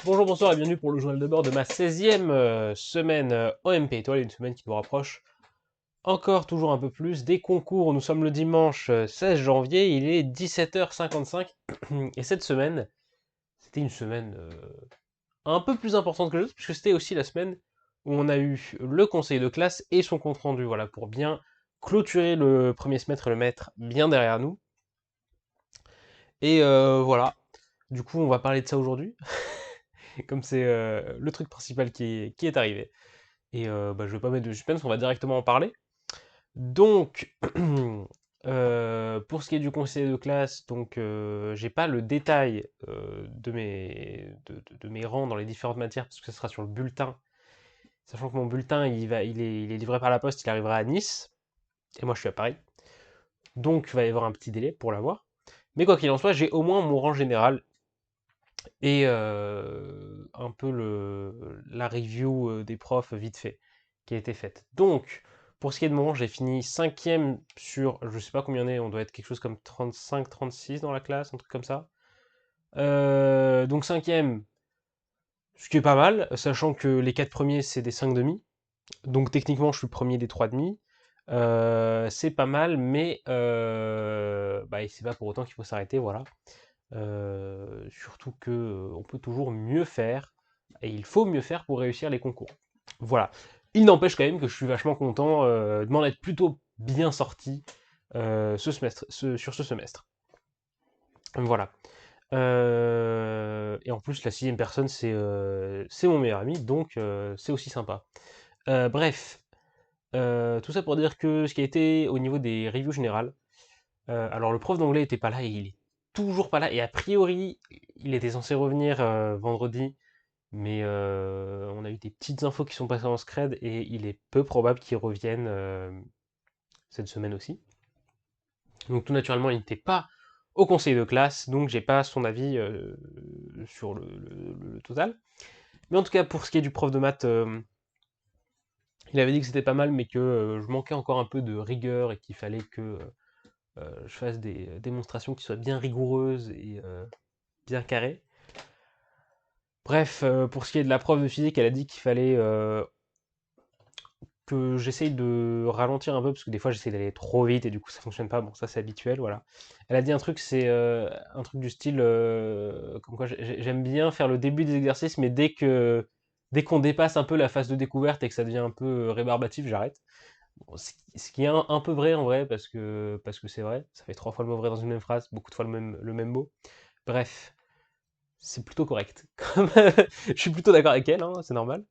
Bonjour, bonsoir et bienvenue pour le journal de bord de ma 16e semaine OMP étoile, une semaine qui nous rapproche encore toujours un peu plus des concours. Nous sommes le dimanche 16 janvier, il est 17h55 et cette semaine, c'était une semaine un peu plus importante que les autres puisque c'était aussi la semaine où on a eu le conseil de classe et son compte rendu, voilà, pour bien clôturer le premier semestre et le mettre bien derrière nous. Et voilà, du coup on va parler de ça aujourd'hui. Comme c'est le truc principal qui est arrivé. Et je vais pas mettre de suspense, on va directement en parler. Donc, pour ce qui est du conseiller de classe, donc j'ai pas le détail de mes rangs dans les différentes matières, parce que ça sera sur le bulletin. Sachant que mon bulletin, il est livré par la poste, il arrivera à Nice, et moi je suis à Paris. Donc il va y avoir un petit délai pour l'avoir. Mais quoi qu'il en soit, j'ai au moins mon rang général, et un peu la review des profs vite fait qui a été faite. Donc, pour ce qui est de mon rang, j'ai fini 5e sur, je sais pas combien on est, on doit être quelque chose comme 35-36 dans la classe, un truc comme ça. Donc 5e, ce qui est pas mal, sachant que les 4 premiers c'est des 5 demi. Donc techniquement je suis le premier des 3 demi. C'est pas mal, mais c'est pas pour autant qu'il faut s'arrêter, voilà. Surtout que on peut toujours mieux faire, et il faut mieux faire pour réussir les concours. Voilà. Il n'empêche quand même que je suis vachement content de m'en être plutôt bien sorti sur ce semestre. Voilà. Et en plus, la 6e personne, c'est mon meilleur ami, donc c'est aussi sympa. Bref, tout ça pour dire que ce qui a été au niveau des reviews générales, alors le prof d'anglais était pas là et il est toujours pas là. Et a priori, il était censé revenir vendredi, mais on a eu des petites infos qui sont passées en scred et il est peu probable qu'il revienne cette semaine aussi. Donc tout naturellement, il n'était pas au conseil de classe, donc j'ai pas son avis sur le total. Mais en tout cas, pour ce qui est du prof de maths, il avait dit que c'était pas mal, mais que je manquais encore un peu de rigueur et qu'il fallait que je fasse des démonstrations qui soient bien rigoureuses et bien carrées. Bref, pour ce qui est de la prof de physique, elle a dit qu'il fallait que j'essaye de ralentir un peu, parce que des fois j'essaie d'aller trop vite et du coup ça fonctionne pas. Bon, ça c'est habituel, voilà. Elle a dit un truc, c'est un truc du style, comme quoi j'aime bien faire le début des exercices, mais dès qu'on dépasse un peu la phase de découverte et que ça devient un peu rébarbatif, j'arrête. Bon, ce qui est un peu vrai en vrai, parce que c'est vrai, ça fait 3 fois le mot vrai dans une même phrase, beaucoup de fois le même mot. Bref, c'est plutôt correct. Je suis plutôt d'accord avec elle, hein, c'est normal.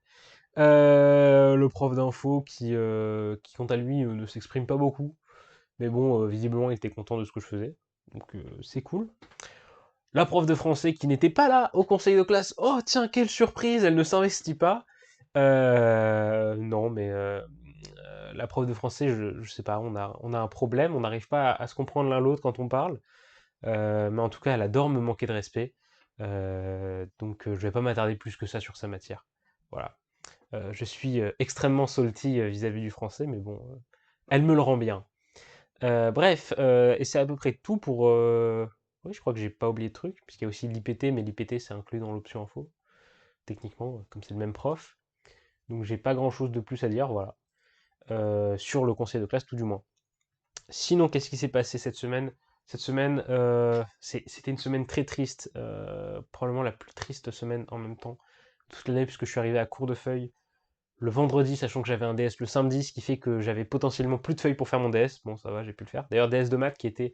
Le prof d'info qui quant à lui, ne s'exprime pas beaucoup. Mais bon, visiblement, il était content de ce que je faisais. Donc c'est cool. La prof de français qui n'était pas là au conseil de classe. Oh tiens, quelle surprise, elle ne s'investit pas. Non, mais la prof de français, je sais pas, on a un problème, on n'arrive pas à se comprendre l'un l'autre quand on parle. Mais en tout cas, elle adore me manquer de respect. Donc je vais pas m'attarder plus que ça sur sa matière. Voilà. Je suis extrêmement salty vis-à-vis du français, mais bon, elle me le rend bien. Bref, et c'est à peu près tout pour. Oui, je crois que j'ai pas oublié de truc, puisqu'il y a aussi l'IPT, mais l'IPT c'est inclus dans l'option info, techniquement, comme c'est le même prof. Donc j'ai pas grand chose de plus à dire, voilà. Sur le conseil de classe, tout du moins. Sinon, qu'est-ce qui s'est passé cette semaine? Cette semaine, c'était une semaine très triste, probablement la plus triste semaine en même temps toute l'année, puisque je suis arrivé à court de feuilles le vendredi, sachant que j'avais un DS le samedi, ce qui fait que j'avais potentiellement plus de feuilles pour faire mon DS. Bon, ça va, j'ai pu le faire. D'ailleurs, DS de maths qui était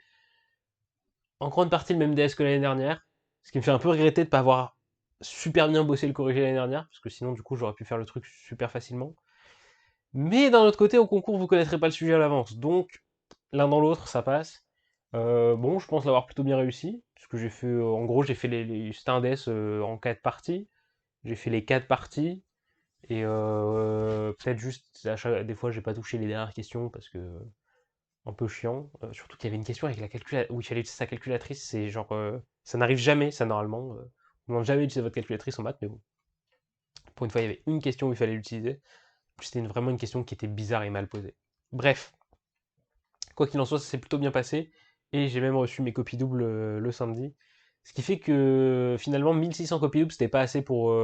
en grande partie le même DS que l'année dernière, ce qui me fait un peu regretter de ne pas avoir super bien bossé le corrigé l'année dernière, parce que sinon, du coup, j'aurais pu faire le truc super facilement. Mais d'un autre côté, au concours, vous connaîtrez pas le sujet à l'avance, donc l'un dans l'autre, ça passe. Bon, je pense l'avoir plutôt bien réussi, parce que j'ai fait, en gros, j'ai fait c'était un DS en 4 parties. J'ai fait les 4 parties, et peut-être juste, des fois, j'ai pas touché les dernières questions parce que un peu chiant. Surtout qu'il y avait une question avec la où il fallait utiliser sa calculatrice. C'est genre, ça n'arrive jamais, ça normalement. On n'a jamais utilisé votre calculatrice en maths, mais bon. Pour une fois, il y avait une question où il fallait l'utiliser. C'était vraiment une question qui était bizarre et mal posée. Bref, quoi qu'il en soit, ça s'est plutôt bien passé. Et j'ai même reçu mes copies doubles le samedi. Ce qui fait que finalement 1600 copies doubles, c'était pas assez pour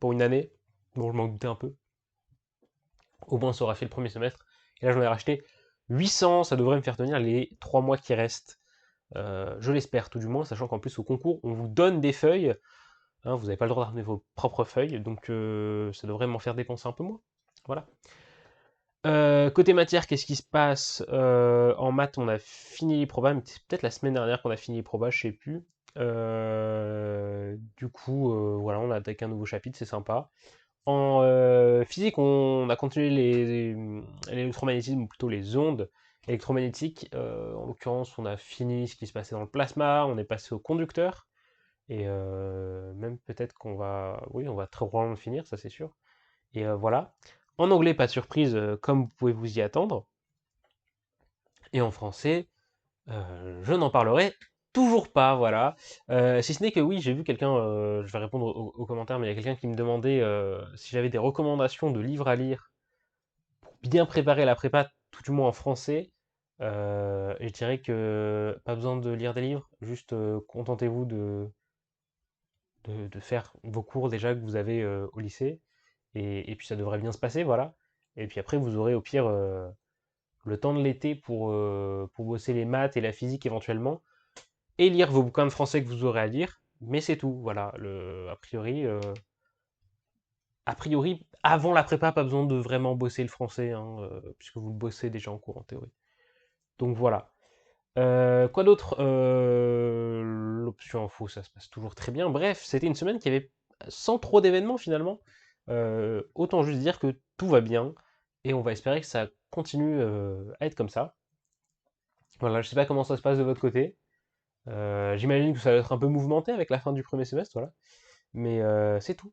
une année. Bon, je m'en doutais un peu. Au moins, ça aura fait le premier semestre. Et là, j'en ai racheté 800, ça devrait me faire tenir les 3 mois qui restent. Je l'espère tout du moins, sachant qu'en plus au concours, on vous donne des feuilles. Hein, vous n'avez pas le droit de ramener vos propres feuilles, donc ça devrait m'en faire dépenser un peu moins. Voilà. Côté matière, qu'est-ce qui se passe? En maths, on a fini les probas, mais c'est peut-être la semaine dernière qu'on a fini les probas, je sais plus. Du coup, voilà, on a attaqué un nouveau chapitre, c'est sympa. En physique, on a continué l'électromagnétisme, ou plutôt les ondes électromagnétiques. En l'occurrence, on a fini ce qui se passait dans le plasma, on est passé au conducteur, et même peut-être qu'on va, oui, on va très probablement le finir, ça c'est sûr. Et voilà. En anglais, pas de surprise, comme vous pouvez vous y attendre. Et en français, je n'en parlerai toujours pas, voilà. Si ce n'est que oui, j'ai vu quelqu'un, je vais répondre aux commentaires, mais il y a quelqu'un qui me demandait si j'avais des recommandations de livres à lire pour bien préparer la prépa, tout du moins en français. Et je dirais que pas besoin de lire des livres, juste contentez-vous de faire vos cours déjà que vous avez au lycée. Et puis ça devrait bien se passer, voilà. Et puis après, vous aurez au pire le temps de l'été pour bosser les maths et la physique éventuellement, et lire vos bouquins de français que vous aurez à lire, mais c'est tout, voilà. A priori, avant la prépa, pas besoin de vraiment bosser le français, hein, puisque vous le bossez déjà en cours en théorie. Donc voilà. Quoi d'autre? L'option info, ça se passe toujours très bien. Bref, c'était une semaine qui avait sans trop d'événements finalement. Autant juste dire que tout va bien et on va espérer que ça continue à être comme ça. Voilà, je sais pas comment ça se passe de votre côté. J'imagine que ça va être un peu mouvementé avec la fin du premier semestre, voilà. Mais c'est tout.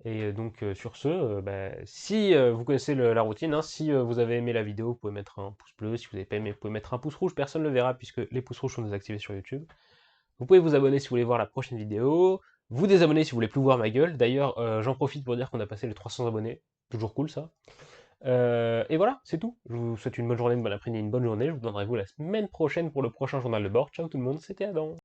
Et donc sur ce, bah, si vous connaissez la routine, hein, si vous avez aimé la vidéo, vous pouvez mettre un pouce bleu. Si vous n'avez pas aimé, vous pouvez mettre un pouce rouge. Personne ne le verra puisque les pouces rouges sont désactivés sur YouTube. Vous pouvez vous abonner si vous voulez voir la prochaine vidéo. Vous désabonner si vous voulez plus voir ma gueule. D'ailleurs, j'en profite pour dire qu'on a passé les 300 abonnés. Toujours cool ça. Et voilà, c'est tout. Je vous souhaite une bonne journée, une bonne après-midi, une bonne journée. Je vous donnerai vous la semaine prochaine pour le prochain journal de bord. Ciao tout le monde, c'était Adam.